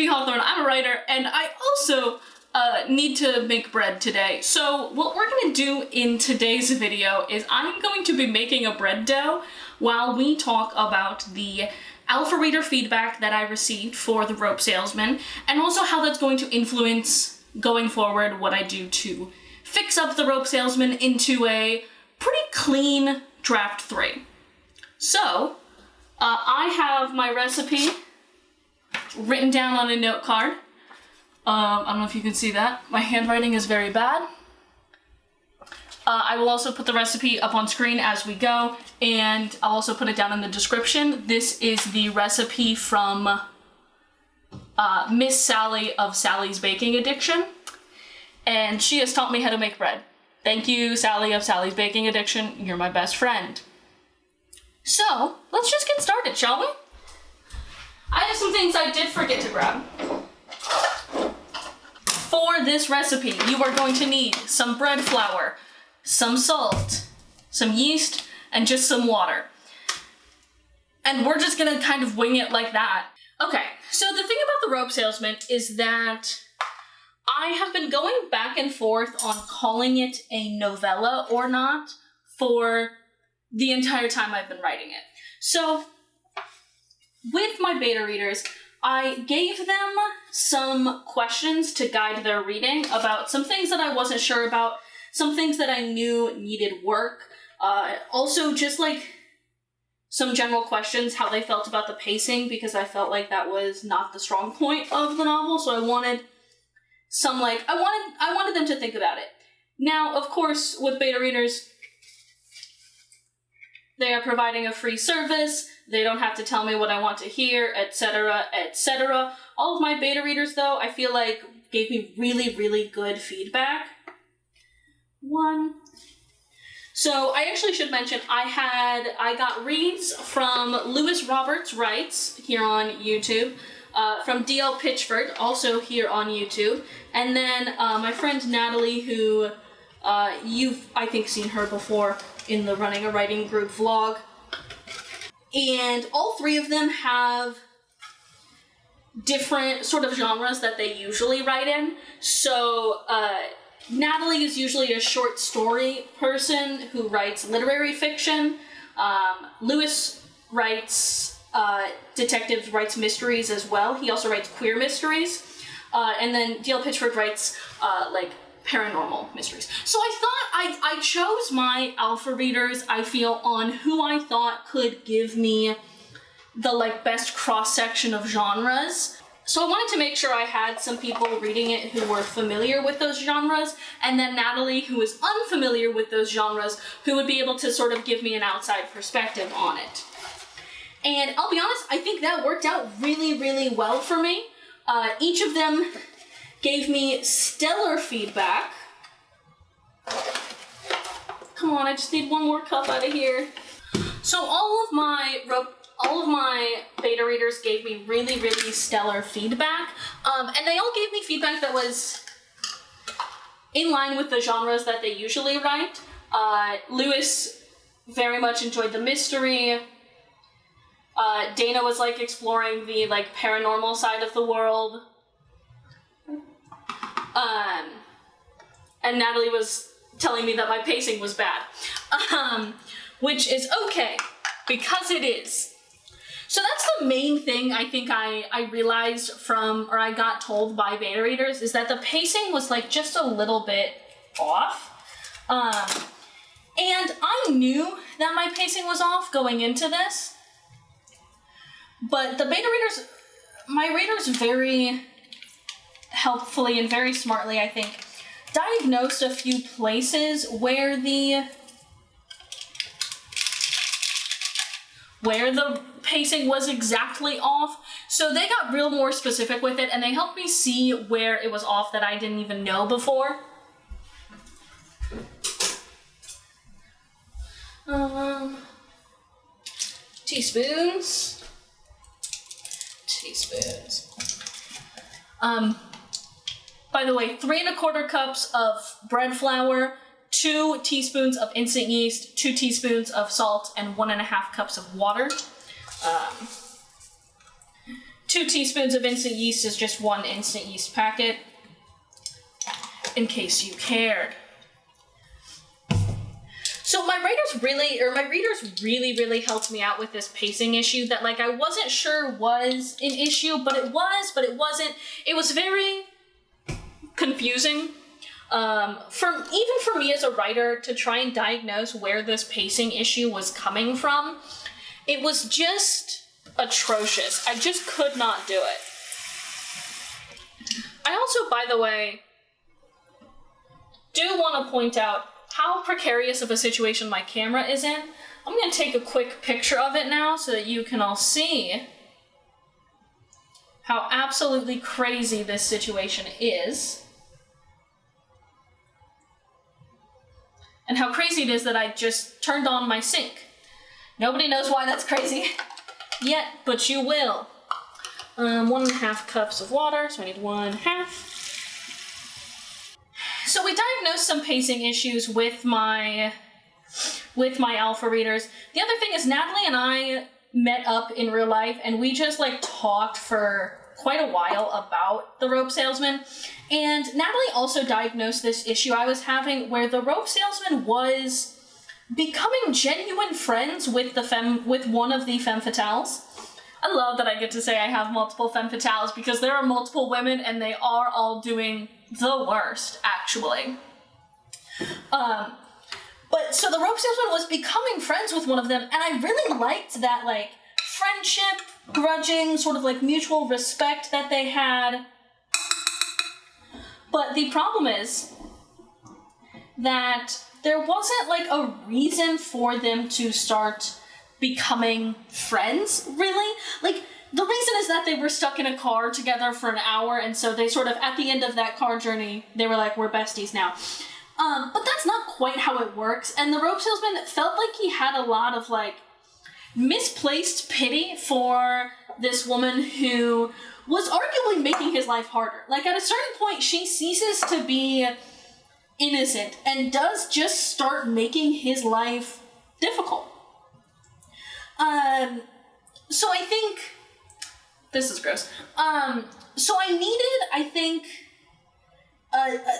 B. Hawthorne. I'm a writer, and I also need to make bread today. So what we're gonna do in today's video is I'm going to be making a bread dough while we talk about the alpha reader feedback that I received for the Rope Salesman, and also how that's going to influence going forward what I do to fix up the Rope Salesman into a pretty clean draft 3. So, I have my recipe written down on a note card. I don't know if you can see that. My handwriting is very bad. I will also put the recipe up on screen as we go, and I'll also put it down in the description. This is the recipe from Miss Sally of Sally's Baking Addiction, and she has taught me how to make bread. Thank you, Sally of Sally's Baking Addiction. You're my best friend. So, let's just get started, shall we? I have some things I did forget to grab. For this recipe, you are going to need some bread flour, some salt, some yeast, and just some water. And we're just gonna kind of wing it like that. Okay, so the thing about the Rope Salesman is that I have been going back and forth on calling it a novella or not for the entire time I've been writing it. So, with my beta readers, I gave them some questions to guide their reading about some things that I wasn't sure about, some things that I knew needed work, also just like some general questions, how they felt about the pacing, because I felt like that was not the strong point of the novel, so I wanted some I wanted them to think about it. Now, of course, with beta readers, they are providing a free service. They don't have to tell me what I want to hear, etc., etc. All of my beta readers, though, I feel like gave me really, really good feedback. So I actually should mention I got reads from Lewis Roberts Writes here on YouTube, from DL Pitchford, also here on YouTube, and then my friend Natalie, who you've, I think, seen her before in the Running a Writing Group vlog. And all three of them have different sort of genres that they usually write in. So Natalie is usually a short story person who writes literary fiction. Lewis writes detectives, writes mysteries as well. He also writes queer mysteries. And then D.L. Pitchford writes paranormal mysteries. So I thought I chose my alpha readers, I feel, on who I thought could give me the best cross-section of genres. So I wanted to make sure I had some people reading it who were familiar with those genres, and then Natalie, who is unfamiliar with those genres, who would be able to sort of give me an outside perspective on it. And I'll be honest, I think that worked out really, really well for me. Each of them gave me stellar feedback. Come on, I just need one more cup out of here. So all of my beta readers gave me really, really stellar feedback. And they all gave me feedback that was in line with the genres that they usually write. Lewis very much enjoyed the mystery. Dana was exploring the paranormal side of the world. And Natalie was telling me that my pacing was bad, which is okay, because it is. So that's the main thing I think I realized or I got told by beta readers, is that the pacing was just a little bit off. And I knew that my pacing was off going into this, but the beta readers, my readers very helpfully and very smartly, I think, diagnosed a few places where the pacing was exactly off. So they got real more specific with it, and they helped me see where it was off that I didn't even know before. Teaspoons. By the way, 3 1/4 cups of bread flour, 2 teaspoons of instant yeast, 2 teaspoons of salt, and 1 1/2 cups of water. 2 teaspoons of instant yeast is just 1 instant yeast packet, in case you cared. So my readers really helped me out with this pacing issue that like I wasn't sure was an issue, but it wasn't. It was very confusing. Even for me as a writer to try and diagnose where this pacing issue was coming from, it was just atrocious. I just could not do it. I also, by the way, do want to point out how precarious of a situation my camera is in. I'm going to take a quick picture of it now so that you can all see how absolutely crazy this situation is. And how crazy it is that I just turned on my sink. Nobody knows why that's crazy yet, but you will. 1.5 cups of water, so I need 1/2. So we diagnosed some pacing issues with my alpha readers. The other thing is Natalie and I met up in real life and we just like talked for quite a while about the rope salesman. And Natalie also diagnosed this issue I was having where the rope salesman was becoming genuine friends with one of the femme fatales. I love that I get to say I have multiple femme fatales because there are multiple women and they are all doing the worst, actually. But so the rope salesman was becoming friends with one of them, and I really liked that, like, friendship, grudging, sort of like mutual respect that they had. But the problem is that there wasn't, like, a reason for them to start becoming friends, really. Like, the reason is that they were stuck in a car together for an hour, and so they sort of, at the end of that car journey, they were like, we're besties now. But that's not quite how it works, and the rope salesman felt like he had a lot of, like, misplaced pity for this woman who was arguably making his life harder. Like, at a certain point, she ceases to be innocent and does just start making his life difficult. So I think... This is gross. So I needed, I think,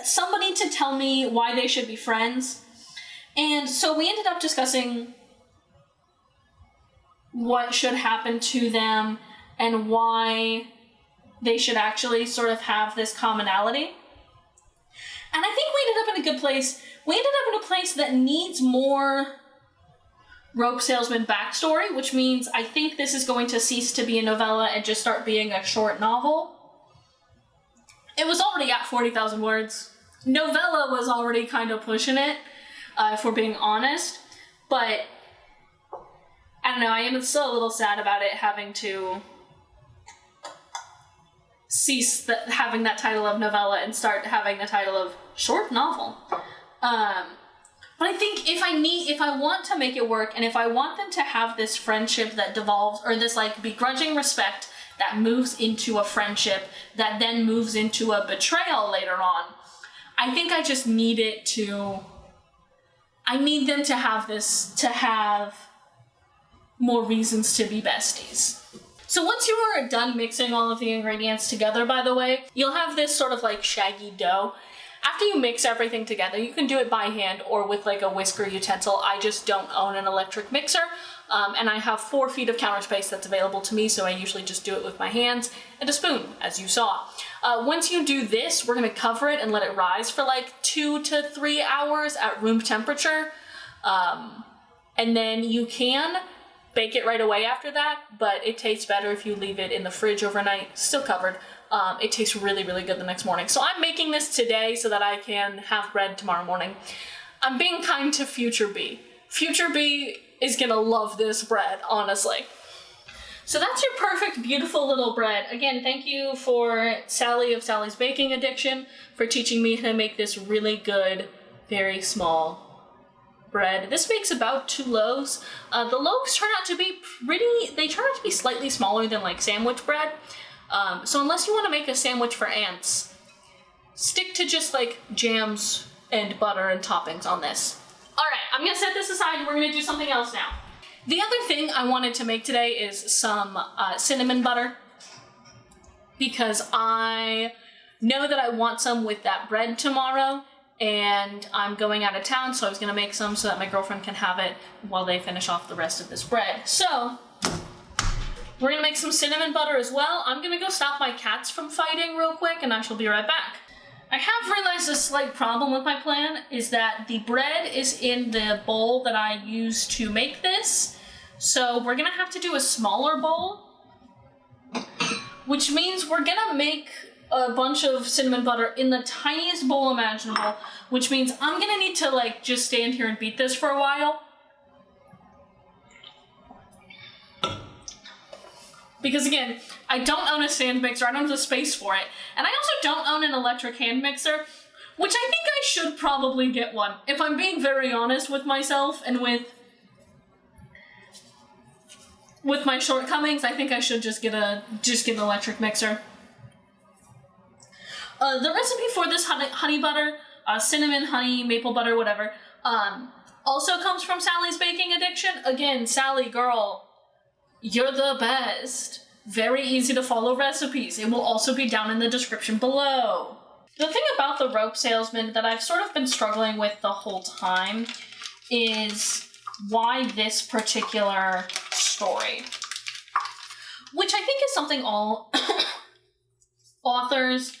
somebody to tell me why they should be friends. And so we ended up discussing what should happen to them and why they should actually sort of have this commonality. And I think we ended up in a good place. We ended up in a place that needs more rope salesman backstory, which means I think this is going to cease to be a novella and just start being a short novel. It was already at 40,000 words. Novella was already kind of pushing it, if we're being honest. But, I don't know, I am still a little sad about it having to cease having that title of novella and start having the title of short novel. But I think if I want to make it work, and if I want them to have this friendship that devolves, or this like begrudging respect that moves into a friendship that then moves into a betrayal later on, I think I just need I need them to have more reasons to be besties. So once you are done mixing all of the ingredients together, by the way, you'll have this sort of like shaggy dough. After you mix everything together, you can do it by hand or with like a whisker utensil. I just don't own an electric mixer, and I have 4 feet of counter space that's available to me, so I usually just do it with my hands and a spoon, as you saw. Once you do this, we're gonna cover it and let it rise for like 2 to 3 hours at room temperature, and then you can bake it right away after that, but it tastes better if you leave it in the fridge overnight, still covered. It tastes really, really good the next morning. So I'm making this today so that I can have bread tomorrow morning. I'm being kind to Future Bee. Future Bee is gonna love this bread, honestly. So that's your perfect, beautiful little bread. Again, thank you for Sally of Sally's Baking Addiction for teaching me how to make this really good, very small bread. This makes about 2 loaves. The loaves turn out to be they turn out to be slightly smaller than like sandwich bread. So unless you want to make a sandwich for ants, stick to just like jams and butter and toppings on this. All right, I'm gonna set this aside and we're gonna do something else now. The other thing I wanted to make today is some cinnamon butter. because I know that I want some with that bread tomorrow, and I'm going out of town, so I was gonna make some so that my girlfriend can have it while they finish off the rest of this bread. So, we're gonna make some cinnamon butter as well. I'm gonna go stop my cats from fighting real quick, and I shall be right back. I have realized a slight problem with my plan is that the bread is in the bowl that I used to make this. So we're gonna have to do a smaller bowl, which means we're gonna make a bunch of cinnamon butter in the tiniest bowl imaginable, which means I'm gonna need to like just stand here and beat this for a while. Because again, I don't own a stand mixer, I don't have the space for it. And I also don't own an electric hand mixer, which I think I should probably get one. If I'm being very honest with myself and with my shortcomings, I think I should just get an electric mixer. The recipe for this honey butter, cinnamon, honey, maple butter, whatever, also comes from Sally's Baking Addiction. Again, Sally, girl, you're the best. Very easy to follow recipes. It will also be down in the description below. The thing about the rope salesman that I've sort of been struggling with the whole time is why this particular story. Which I think is something all authors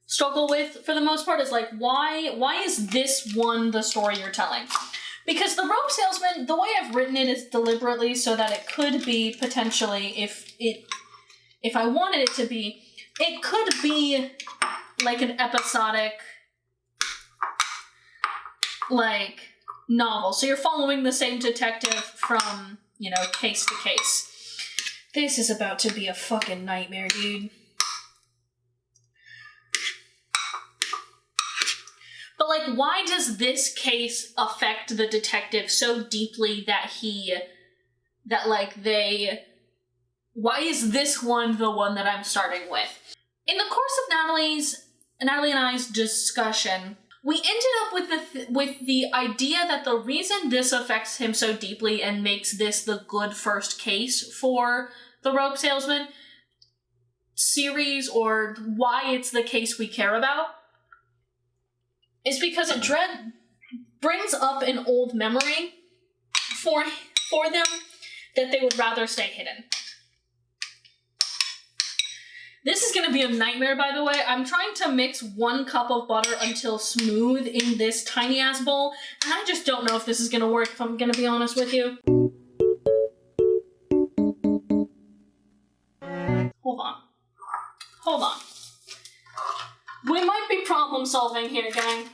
struggle with for the most part, is like, why is this one the story you're telling? Because the rope salesman, the way I've written it is deliberately so that it could be potentially, if I wanted it to be, it could be like an episodic, like, novel. So you're following the same detective from, you know, case to case. This is about to be a fucking nightmare, dude. But, like, why does this case affect the detective so deeply why is this one the one that I'm starting with? In the course of Natalie and I's discussion, we ended up with the idea that the reason this affects him so deeply and makes this the good first case for the rope salesman series, or why it's the case we care about, is because it brings up an old memory for them that they would rather stay hidden. This is going to be a nightmare, by the way. I'm trying to mix 1 cup of butter until smooth in this tiny-ass bowl, and I just don't know if this is going to work, if I'm going to be honest with you. Hold on. We might be problem-solving here, gang.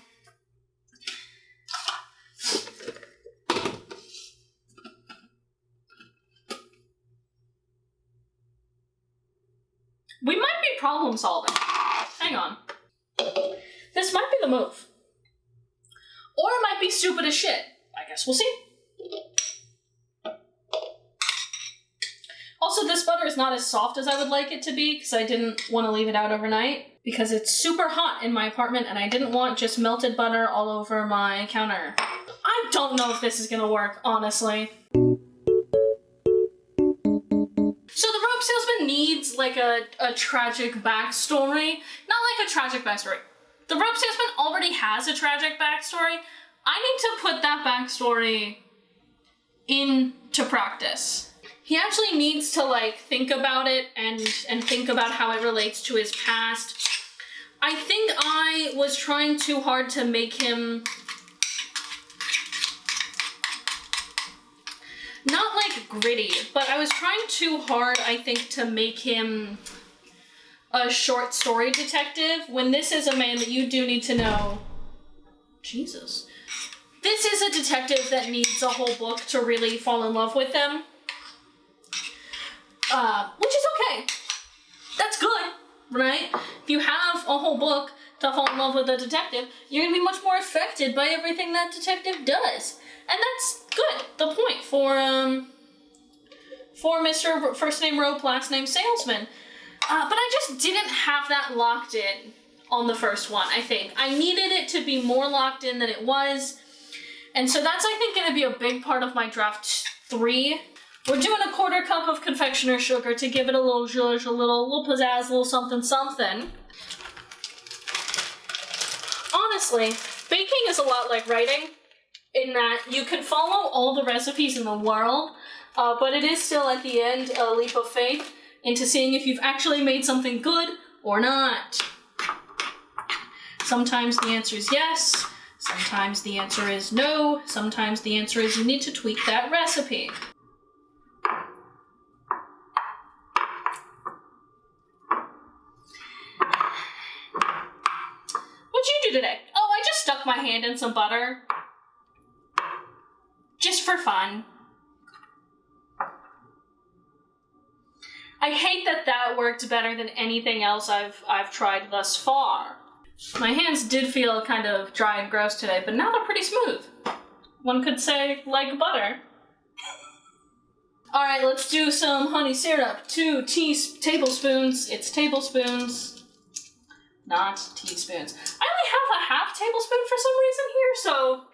We might be problem solving. Hang on. This might be the move. Or it might be stupid as shit. I guess we'll see. Also, this butter is not as soft as I would like it to be because I didn't want to leave it out overnight because it's super hot in my apartment and I didn't want just melted butter all over my counter. I don't know if this is gonna work, honestly. So the rope salesman needs like a tragic backstory. Not like a tragic backstory. The rope salesman already has a tragic backstory. I need to put that backstory into practice. He actually needs to like think about it and think about how it relates to his past. I think I was trying too hard to make him not like gritty, but I was trying too hard, I think, to make him a short story detective, when this is a man that you do need to know. Jesus. This is a detective that needs a whole book to really fall in love with them. Which is okay. That's good, right? If you have a whole book to fall in love with a detective, you're gonna be much more affected by everything that detective does. And that's good. The point for Mr. First Name Rope, Last Name Salesman. But I just didn't have that locked in on the first one, I think. I needed it to be more locked in than it was. And so that's, I think, going to be a big part of my draft 3. We're doing a 1/4 cup of confectioner's sugar to give it a little zhuzh, a little pizzazz, a little something something. Honestly, baking is a lot like writing in that you can follow all the recipes in the world, but it is still at the end a leap of faith into seeing if you've actually made something good or not. Sometimes the answer is yes, sometimes the answer is no, sometimes the answer is you need to tweak that recipe. What'd you do today? Oh, I just stuck my hand in some butter. Just for fun. I hate that that worked better than anything else I've tried thus far. My hands did feel kind of dry and gross today, but now they're pretty smooth. One could say, like butter. All right, let's do some honey syrup. 2 tablespoons. It's tablespoons, not teaspoons. I only have a half tablespoon for some reason here, so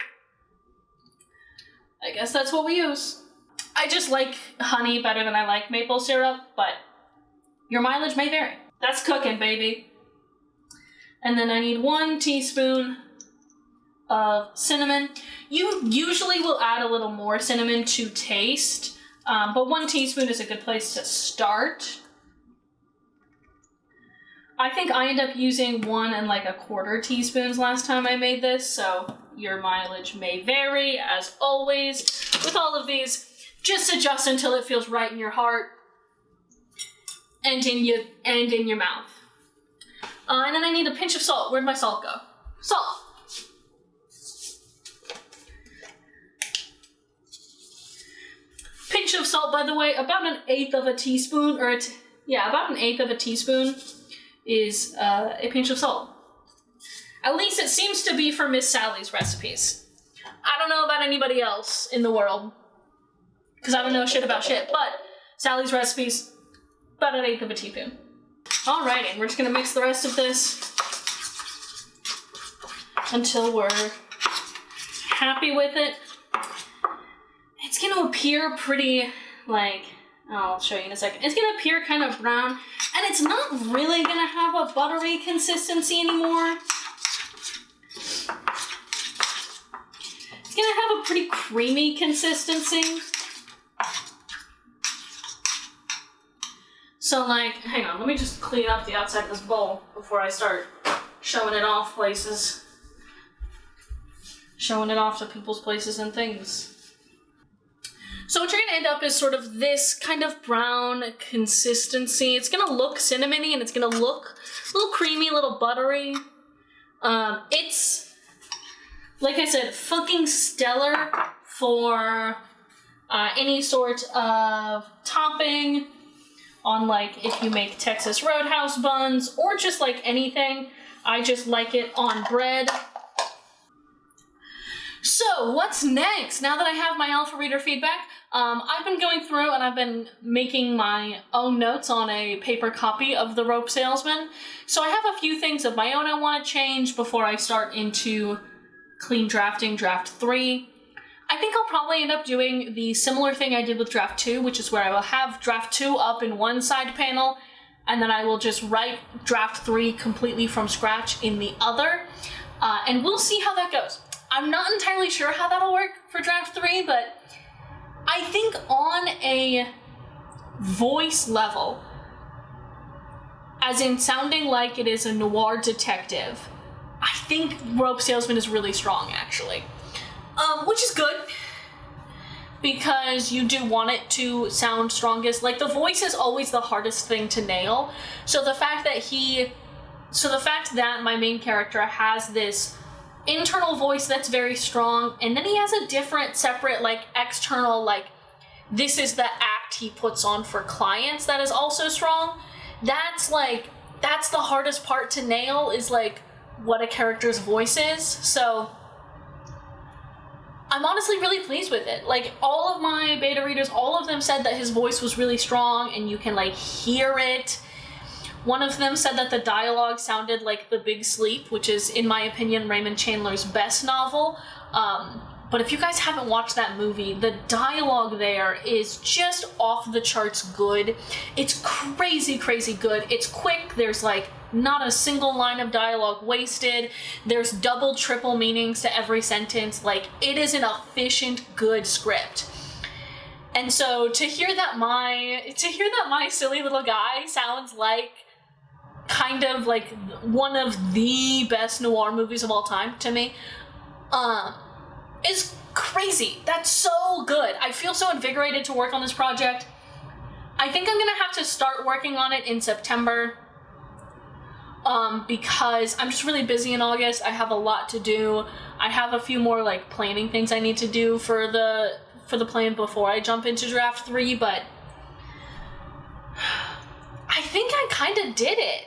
I guess that's what we use. I just like honey better than I like maple syrup, but your mileage may vary. That's cooking, baby. And then I need 1 teaspoon of cinnamon. You usually will add a little more cinnamon to taste, but 1 teaspoon is a good place to start. I think I ended up using 1 1/4 teaspoons last time I made this, so your mileage may vary, as always. With all of these, just adjust until it feels right in your heart and in your mouth. And then I need a pinch of salt. Where'd my salt go? Salt. Pinch of salt, by the way, about 1/8 of a teaspoon, about 1/8 of a teaspoon is a pinch of salt. At least it seems to be for Miss Sally's recipes. I don't know about anybody else in the world, because I don't know shit about shit, but Sally's recipes, about 1/8 of a teaspoon. Alrighty, we're just gonna mix the rest of this until we're happy with it. It's gonna appear pretty, I'll show you in a second. It's gonna appear kind of brown, and it's not really gonna have a buttery consistency anymore. It's gonna have a pretty creamy consistency. So hang on, let me just clean up the outside of this bowl before I start showing it off places. Showing it off to people's places and things. So what you're gonna end up is sort of this kind of brown consistency. It's gonna look cinnamony and it's gonna look a little creamy, a little buttery. It's, like I said, fucking stellar for any sort of topping on if you make Texas Roadhouse buns or just anything. I just like it on bread. So what's next? Now that I have my alpha reader feedback, I've been going through and I've been making my own notes on a paper copy of The Rope Salesman. So I have a few things of my own I want to change before I start into clean drafting draft 3. I think I'll probably end up doing the similar thing I did with draft 2, which is where I will have draft 2 up in one side panel, and then I will just write draft 3 completely from scratch in the other, and we'll see how that goes. I'm not entirely sure how that'll work for draft 3, but I think on a voice level, as in sounding like it is a noir detective, I think Rope Salesman is really strong, actually. Which is good, because you do want it to sound strongest. The voice is always the hardest thing to nail. So the fact that my main character has this internal voice that's very strong, and then he has a different, separate, external, this is the act he puts on for clients that is also strong. That's the hardest part to nail, is what a character's voice is. So I'm honestly really pleased with it. All of my beta readers, all of them said that his voice was really strong and you can hear it. One of them said that the dialogue sounded like The Big Sleep, which is, in my opinion, Raymond Chandler's best novel. But if you guys haven't watched that movie, the dialogue there is just off the charts good. It's crazy, crazy good. It's quick. There's like not a single line of dialogue wasted. There's double, triple meanings to every sentence. Like, it is an efficient, good script. And so to hear that my silly little guy sounds like kind of like one of the best noir movies of all time to me, is crazy. That's so good. I feel so invigorated to work on this project. I think I'm gonna have to start working on it in September, because I'm just really busy in August. I have a lot to do. I have a few more like planning things I need to do for the plan before I jump into draft 3, but I think I kind of did it.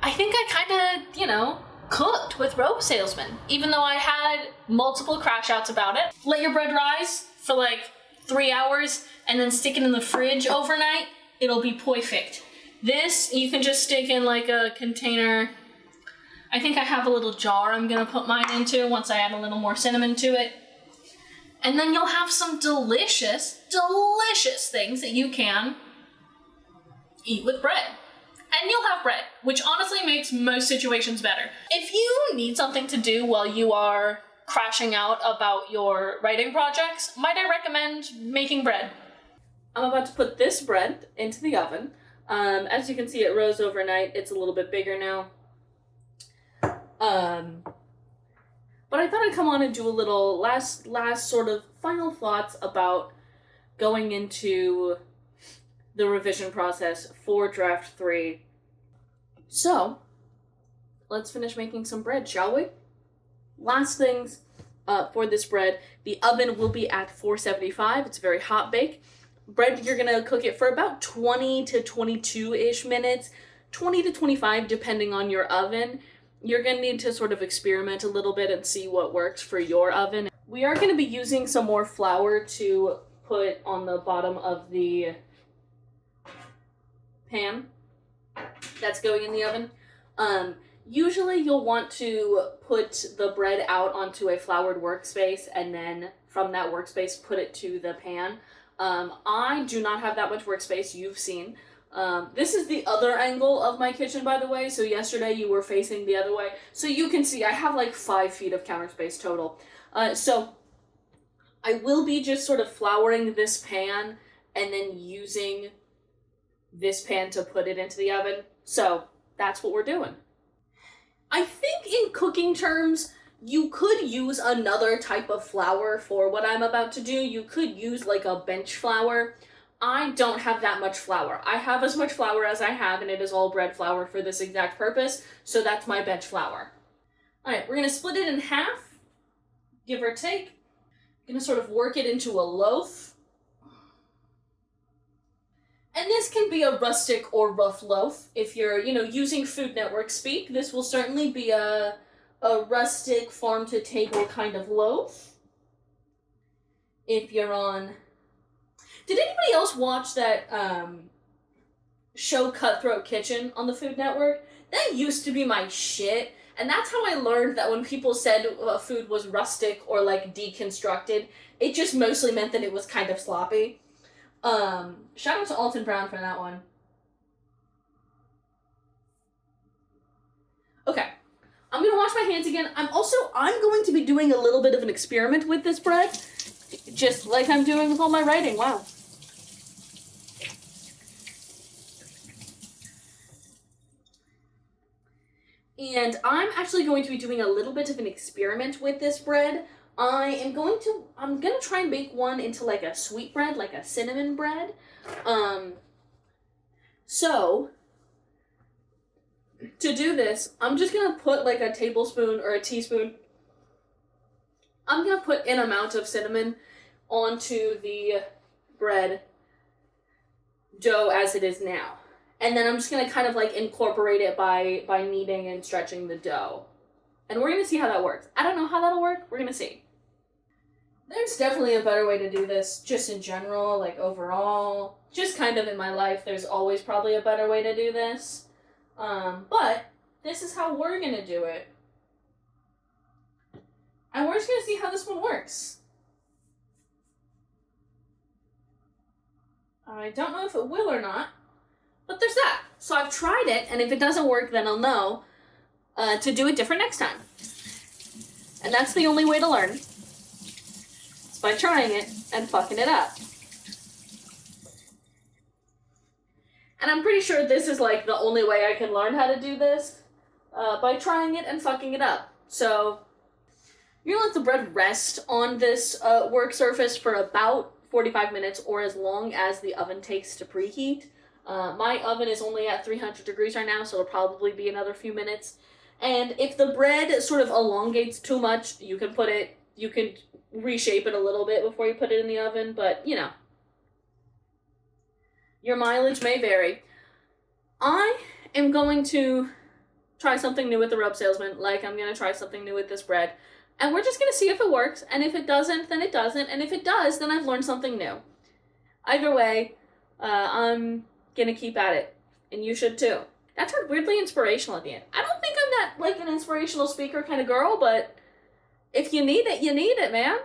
I think I kind of, cooked with Rope Salesman, even though I had multiple crash outs about it. Let your bread rise for like 3 hours and then stick it in the fridge overnight. It'll be perfect. This, you can just stick in like a container. I think I have a little jar I'm gonna put mine into once I add a little more cinnamon to it. And then you'll have some delicious, delicious things that you can eat with bread. And you'll have bread, which honestly makes most situations better. If you need something to do while you are crashing out about your writing projects, might I recommend making bread? I'm about to put this bread into the oven. As you can see, it rose overnight. It's a little bit bigger now. But I thought I'd come on and do a little last sort of final thoughts about going into the revision process for draft 3. So, let's finish making some bread, shall we? Last things for this bread, the oven will be at 475. It's a very hot bake. Bread, you're gonna cook it for about 20 to 22-ish minutes, 20 to 25 depending on your oven. You're gonna need to sort of experiment a little bit and see what works for your oven. We are gonna be using some more flour to put on the bottom of the pan that's going in the oven. Usually you'll want to put the bread out onto a floured workspace and then from that workspace put it to the pan. I do not have that much workspace, you've seen. This is the other angle of my kitchen, by the way, so yesterday you were facing the other way. So you can see I have like 5 feet of counter space total. So I will be just sort of flouring this pan and then using this pan to put it into the oven. So that's what we're doing. I think in cooking terms, you could use another type of flour for what I'm about to do. You could use like a bench flour. I don't have that much flour. I have as much flour as I have, and it is all bread flour for this exact purpose, so that's my bench flour. Alright, we're going to split it in half, give or take. I'm going to sort of work it into a loaf. And this can be a rustic or rough loaf. If you're, using Food Network speak, this will certainly be a rustic, farm-to-table kind of loaf. If you're on... Did anybody else watch that show Cutthroat Kitchen on the Food Network? That used to be my shit. And that's how I learned that when people said food was rustic or, like, deconstructed, it just mostly meant that it was kind of sloppy. Shout out to Alton Brown for that one. Okay. I'm gonna wash my hands again. I'm going to be doing a little bit of an experiment with this bread. Just like I'm doing with all my writing. Wow. And I'm actually going to be doing a little bit of an experiment with this bread. I'm gonna try and make one into like a sweet bread, like a cinnamon bread. So to do this, I'm just gonna put like a tablespoon or a teaspoon. I'm gonna put an amount of cinnamon onto the bread dough as it is now. And then I'm just gonna kind of like incorporate it by kneading and stretching the dough. And we're gonna see how that works. I don't know how that'll work, we're gonna see. There's definitely a better way to do this, just in general, like overall. Just kind of in my life, there's always probably a better way to do this. But this is how we're gonna do it. And we're just gonna see how this one works. I don't know if it will or not, but there's that. So I've tried it, and if it doesn't work, then I'll know to do it different next time. And that's the only way to learn. It's by trying it and fucking it up. And I'm pretty sure this is like the only way I can learn how to do this, by trying it and fucking it up. So you're gonna let the bread rest on this work surface for about 45 minutes or as long as the oven takes to preheat. My oven is only at 300 degrees right now, so it'll probably be another few minutes. And if the bread sort of elongates too much, you can reshape it a little bit before you put it in the oven, but you know, your mileage may vary. I am going to try something new with the rub salesman, like I'm going to try something new with this bread. And we're just going to see if it works, and if it doesn't, then it doesn't, and if it does, then I've learned something new. Either way, I'm going to keep at it, and you should too. That turned weirdly inspirational at the end. I don't think I'm that, like, an inspirational speaker kind of girl, but if you need it, you need it, man.